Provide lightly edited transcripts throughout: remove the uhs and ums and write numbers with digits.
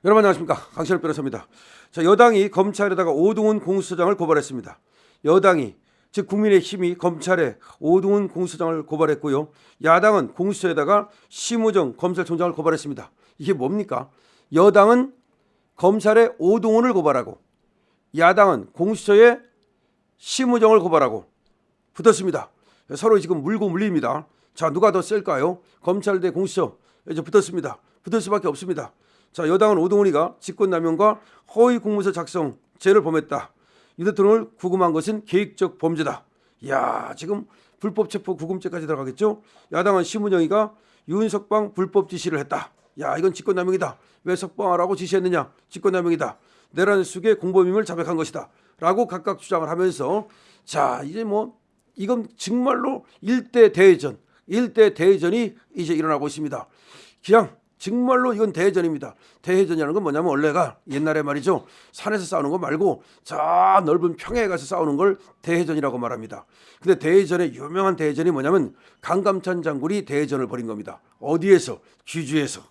여러분 안녕하십니까, 강신업 변호사입니다. 자, 여당이 검찰에다가 오동훈 공수처장을 고발했습니다. 여당이 즉 국민의힘이 검찰에 오동훈 공수처장을 고발했고요. 야당은 공수처에다가 심우정 검찰총장을 고발했습니다. 이게 뭡니까? 여당은 검찰에 오동훈을 고발하고 야당은 공수처에 심우정을 고발하고 붙었습니다. 서로 지금 물고 물립니다. 자, 누가 더 셀까요? 검찰 대 공수처 이제 붙었습니다. 붙을 수밖에 없습니다. 자, 여당은 오동훈이가 직권남용과 허위 공문서 작성 죄를 범했다. 유 대통령을 구금한 것은 계획적 범죄다. 이야, 지금 불법 체포 구금죄까지 들어가겠죠. 야당은 심은영이가 윤석방 불법 지시를 했다. 야, 이건 직권남용이다. 왜 석방하라고 지시했느냐? 직권남용이다. 내란 속의 공범임을 자백한 것이다. 라고 각각 주장을 하면서 자, 이제 뭐 이건 정말로 일대 대전이 이제 일어나고 있습니다. 그냥 정말로 이건 대전입니다. 대전이라는 건 뭐냐면 원래가 옛날에 말이죠. 산에서 싸우는 거 말고 저 넓은 평야에 가서 싸우는 걸 대전이라고 말합니다. 근데 대전의 유명한 대전이 뭐냐면 강감찬 장군이 대전을 벌인 겁니다. 어디에서? 귀주에서.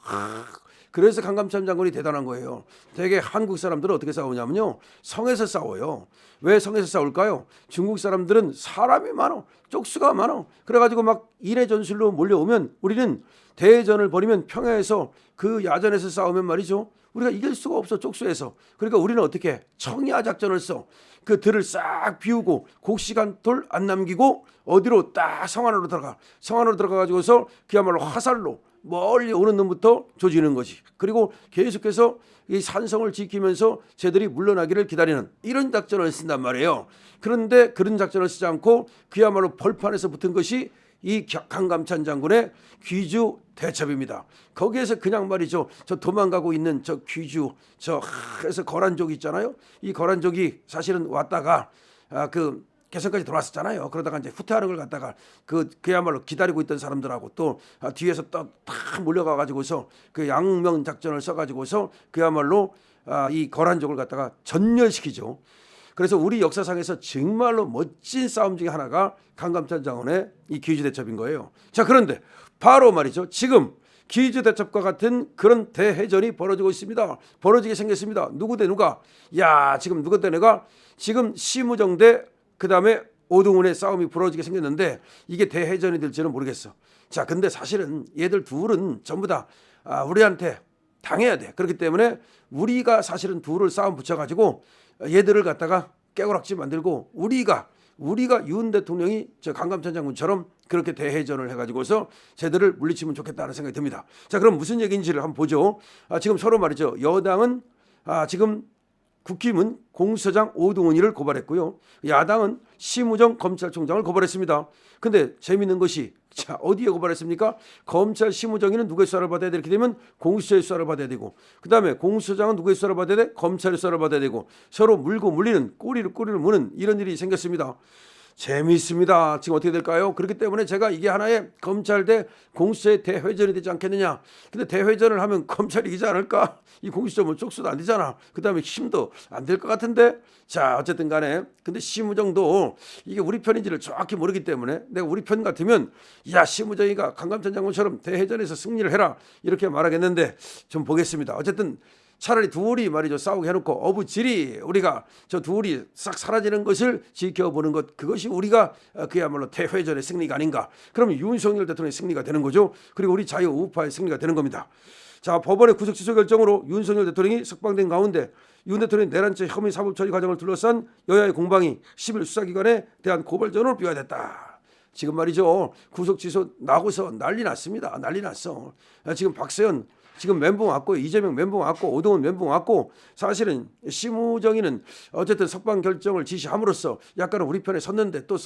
그래서 강감찬 장군이 대단한 거예요. 되게 한국 사람들은 어떻게 싸우냐면요. 성에서 싸워요. 왜 성에서 싸울까요? 중국 사람들은 사람이 많어. 쪽수가 많어. 그래가지고 막 인해 전술로 몰려오면 우리는 대전을 벌이면 평야에서 그 야전에서 싸우면 말이죠. 우리가 이길 수가 없어, 쪽수에서. 그러니까 우리는 어떻게 청야 작전을 써. 그 들을 싹 비우고 곡시간 돌 안 남기고 어디로 딱 성 안으로 들어가. 성 안으로 들어가가지고서 그야말로 화살로 멀리 오는 놈부터 조지는 거지. 그리고 계속해서 이 산성을 지키면서 쟤들이 물러나기를 기다리는 이런 작전을 쓴단 말이에요. 그런데 그런 작전을 쓰지 않고 그야말로 벌판에서 붙은 것이 이 강감찬 장군의 귀주 대첩입니다. 거기에서 그냥 말이죠. 저 도망가고 있는 저 귀주 그래서 거란족 있잖아요. 이 거란족이 사실은 왔다가 그 개성까지 들어왔었잖아요. 그러다가 이제 후퇴하는 걸 갖다가 그야말로 기다리고 있던 사람들하고 또 뒤에서 또 탁 몰려가 가지고서 그 양명 작전을 써 가지고서 그야말로 이 거란족을 갖다가 전멸시키죠. 그래서 우리 역사상에서 정말로 멋진 싸움 중에 하나가 강감찬 장군의 이 귀주 대첩인 거예요. 자, 그런데 바로 말이죠. 지금 귀주 대첩과 같은 그런 대해전이 벌어지고 있습니다. 벌어지게 생겼습니다. 누구 대 누가? 야, 지금 누구 대 누가? 지금 심우정 대 그다음에 오동훈의 싸움이 벌어지게 생겼는데 이게 대해전이 될지는 모르겠어. 자, 근데 사실은 얘들 둘은 전부 다 우리한테 당해야 돼. 그렇기 때문에 우리가 사실은 둘을 싸움 붙여가지고 얘들을 갖다가 깨고락지 만들고 우리가 윤 대통령이 저 강감찬 장군처럼 그렇게 대해전을 해가지고서 쟤들을 물리치면 좋겠다는 생각이 듭니다. 자, 그럼 무슨 얘기인지를 한번 보죠. 지금 서로 말이죠. 여당은 지금 국힘은 공수처장 오동훈이를 고발했고요. 야당은 심우정 검찰총장을 고발했습니다. 근데 재미있는 것이 자, 어디에 고발했습니까? 검찰 심우정이는 누구의 수사를 받아야 돼? 이렇게 되면 공수처의 수사를 받아야 되고 그다음에 공수처장은 누구의 수사를 받아야 돼? 검찰의 수사를 받아야 되고 서로 물고 물리는 꼬리를 무는 이런 일이 생겼습니다. 재미있습니다. 지금 어떻게 될까요? 그렇기 때문에 제가 이게 하나의 검찰 대 공수처의 대회전이 되지 않겠느냐. 근데 대회전을 하면 검찰이 이기지 않을까? 이 공수처 뭐 쪽수도 안 되잖아. 그 다음에 힘도 안 될 것 같은데. 자, 어쨌든 간에 근데 심우정도 이게 우리 편인지를 정확히 모르기 때문에 내가 우리 편 같으면 야, 심우정이가 강감찬 장군처럼 대회전에서 승리를 해라 이렇게 말하겠는데 좀 보겠습니다. 어쨌든 차라리 둘이 말이죠. 싸우게 해놓고 어부지리 우리가 저 둘이 싹 사라지는 것을 지켜보는 것, 그것이 우리가 그야말로 대회전의 승리가 아닌가. 그러면 윤석열 대통령의 승리가 되는 거죠. 그리고 우리 자유우파의 승리가 되는 겁니다. 자, 법원의 구속 취소 결정으로 윤석열 대통령이 석방된 가운데 윤 대통령의 내란죄 혐의 사법 처리 과정을 둘러싼 여야의 공방이 10일 수사기관에 대한 고발 전원을 비화됐다. 지금 말이죠. 구속 취소 나고서 난리 났습니다. 난리 났어. 지금 박세현 지금 멘붕 왔고 이재명 멘붕 왔고 오동훈 멘붕 왔고 사실은 심우정이는 어쨌든 석방 결정을 지시함으로써 약간은 우리 편에 섰는데 또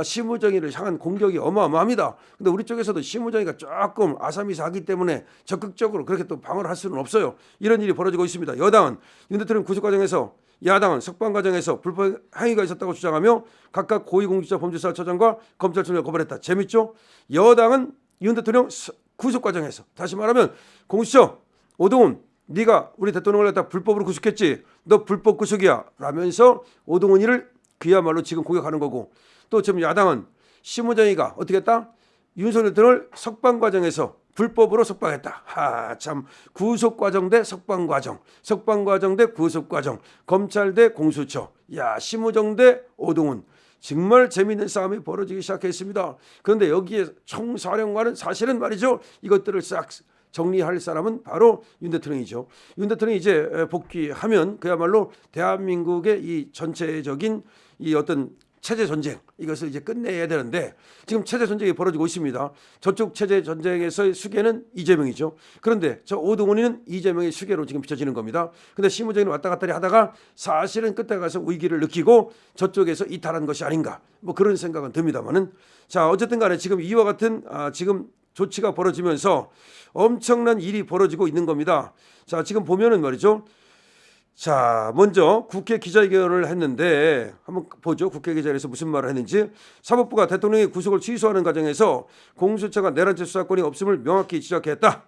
심우정이를 향한 공격이 어마어마합니다. 근데 우리 쪽에서도 심우정이가 조금 아사미사하기 때문에 적극적으로 그렇게 또 방어를 할 수는 없어요. 이런 일이 벌어지고 있습니다. 여당은 윤 대통령 구속 과정에서 야당은 석방 과정에서 불법 행위가 있었다고 주장하며 각각 고위공직자 범죄수사처장과 검찰총장을 고발했다. 재밌죠? 여당은 윤 대통령 구속 과정에서 다시 말하면 공수처 오동훈 네가 우리 대통령을 갖다 불법으로 구속했지. 너 불법 구속이야 라면서 오동훈이를 그야말로 지금 공격하는 거고 또 지금 야당은 심우정이가 어떻게 했다? 윤석열 대통령을 석방 과정에서 불법으로 석방했다. 참 구속과정 대 석방과정, 석방과정 대 구속과정, 검찰 대 공수처, 심우정 대 오동훈. 정말 재미있는 싸움이 벌어지기 시작했습니다. 그런데 여기에 총사령관은 사실은 말이죠. 이것들을 싹 정리할 사람은 바로 윤 대통령이죠. 윤 대통령이 이제 복귀하면 그야말로 대한민국의 이 전체적인 이 어떤 체제 전쟁 이것을 이제 끝내야 되는데 지금 체제 전쟁이 벌어지고 있습니다. 저쪽 체제 전쟁에서의 수계는 이재명이죠. 그런데 저 오동훈이는 이재명의 수계로 지금 비춰지는 겁니다. 근데 심우정이 왔다 갔다 하다가 사실은 끝에 가서 위기를 느끼고 저쪽에서 이탈한 것이 아닌가 뭐 그런 생각은 듭니다만은 자 어쨌든 간에 지금 이와 같은 지금 조치가 벌어지면서 엄청난 일이 벌어지고 있는 겁니다. 자 지금 보면은 말이죠. 자, 먼저 국회 기자회견을 했는데 한번 보죠. 국회 기자회견에서 무슨 말을 했는지. 사법부가 대통령의 구속을 취소하는 과정에서 공수처가 내란죄 수사권이 없음을 명확히 지적했다.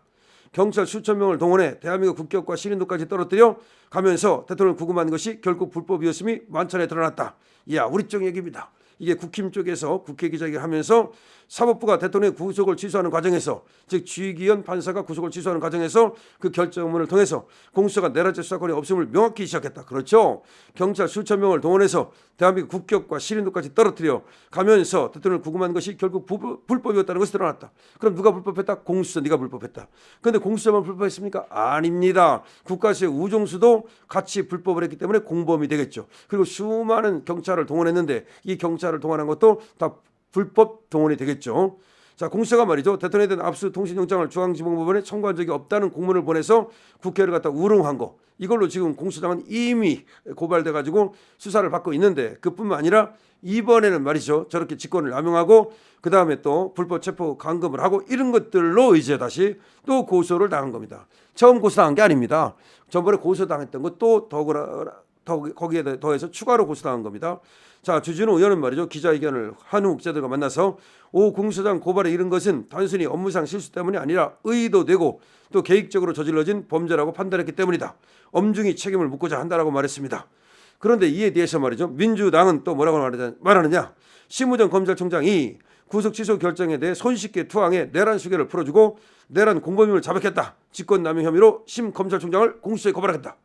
경찰 수천 명을 동원해 대한민국 국격과 신인도까지 떨어뜨려 가면서 대통령을 구금한 것이 결국 불법이었음이 만천에 드러났다. 우리 쪽 얘기입니다. 이게 국힘 쪽에서 국회 기자회견을 하면서 사법부가 대통령의 구속을 취소하는 과정에서 즉 주의기현 판사가 구속을 취소하는 과정에서 그 결정문을 통해서 공수처가 내란죄 수사권이 없음을 명확히 지적했다. 그렇죠. 경찰 수천 명을 동원해서 대한민국 국격과 신인도까지 떨어뜨려 가면서 대통령을 구금한 것이 결국 불법이었다는 것이 드러났다. 그럼 누가 불법했다? 공수처 네가 불법했다. 그런데 공수처만 불법했습니까? 아닙니다. 국가수의 우종수도 같이 불법을 했기 때문에 공범이 되겠죠. 그리고 수많은 경찰을 동원했는데 이 경찰을 동원한 것도 다 불법 동원이 되겠죠. 자, 공수처가 말이죠. 대통령에 대한 압수 통신영장을 중앙지방법원에 청구한 적이 없다는 공문을 보내서 국회를 갖다 우롱한 거. 이걸로 지금 공수처장은 이미 고발돼 가지고 수사를 받고 있는데 그뿐만 아니라 이번에는 말이죠. 저렇게 직권을 남용하고 그다음에 또 불법 체포 감금을 하고 이런 것들로 이제 다시 또 고소를 당한 겁니다. 처음 고소당한 게 아닙니다. 전번에 고소당했던 것도 거기에 더해서 추가로 고소당한 겁니다. 자, 주진우 의원은 말이죠. 기자회견을 한 후 기자들과 만나서 오 공수처장 고발에 이른 것은 단순히 업무상 실수 때문이 아니라 의도되고 또 계획적으로 저질러진 범죄라고 판단했기 때문이다. 엄중히 책임을 묻고자 한다라고 말했습니다. 그런데 이에 대해서 말이죠. 민주당은 또 뭐라고 말하느냐. 심우정 검찰총장이 구속 취소 결정에 대해 손쉽게 투항해 내란 수계를 풀어주고 내란 공범임을 자백했다. 직권남용 혐의로 심 검찰총장을 공수처에 고발하겠다.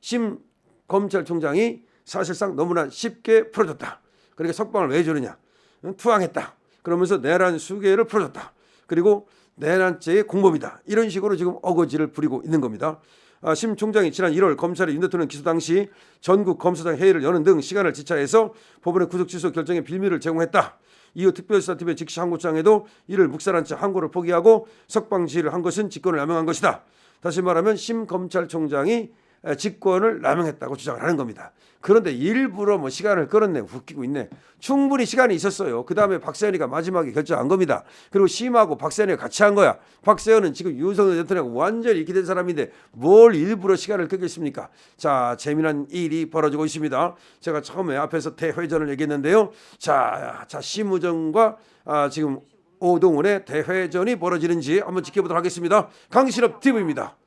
심 검찰총장이 사실상 너무나 쉽게 풀어줬다. 그러니까 석방을 왜 주느냐. 투항했다. 그러면서 내란 수계를 풀어줬다. 그리고 내란죄의 공범이다. 이런 식으로 지금 어거지를 부리고 있는 겁니다. 심 총장이 지난 1월 검찰이 윤 대통령 기소 당시 전국 검사장 회의를 여는 등 시간을 지체해서 법원의 구속 취소 결정에 빌미를 제공했다. 이후 특별수사팀의 즉시 항고장에도 이를 묵살한 채 항고를 포기하고 석방 지휘를 한 것은 직권을 남용한 것이다. 다시 말하면 심 검찰총장이 직권을 남용했다고 주장을 하는 겁니다. 그런데 일부러 뭐 시간을 끌었네, 웃기고 있네. 충분히 시간이 있었어요. 그 다음에 박세현이가 마지막에 결정한 겁니다. 그리고 심하고 박세현이가 같이 한 거야. 박세현은 지금 윤석열 대통령하고 완전히 기댄 사람인데 뭘 일부러 시간을 끌겠습니까? 자, 재미난 일이 벌어지고 있습니다. 제가 처음에 앞에서 대회전을 얘기했는데요. 자, 심우정과 지금 오동훈의 대회전이 벌어지는지 한번 지켜보도록 하겠습니다. 강신업 TV입니다.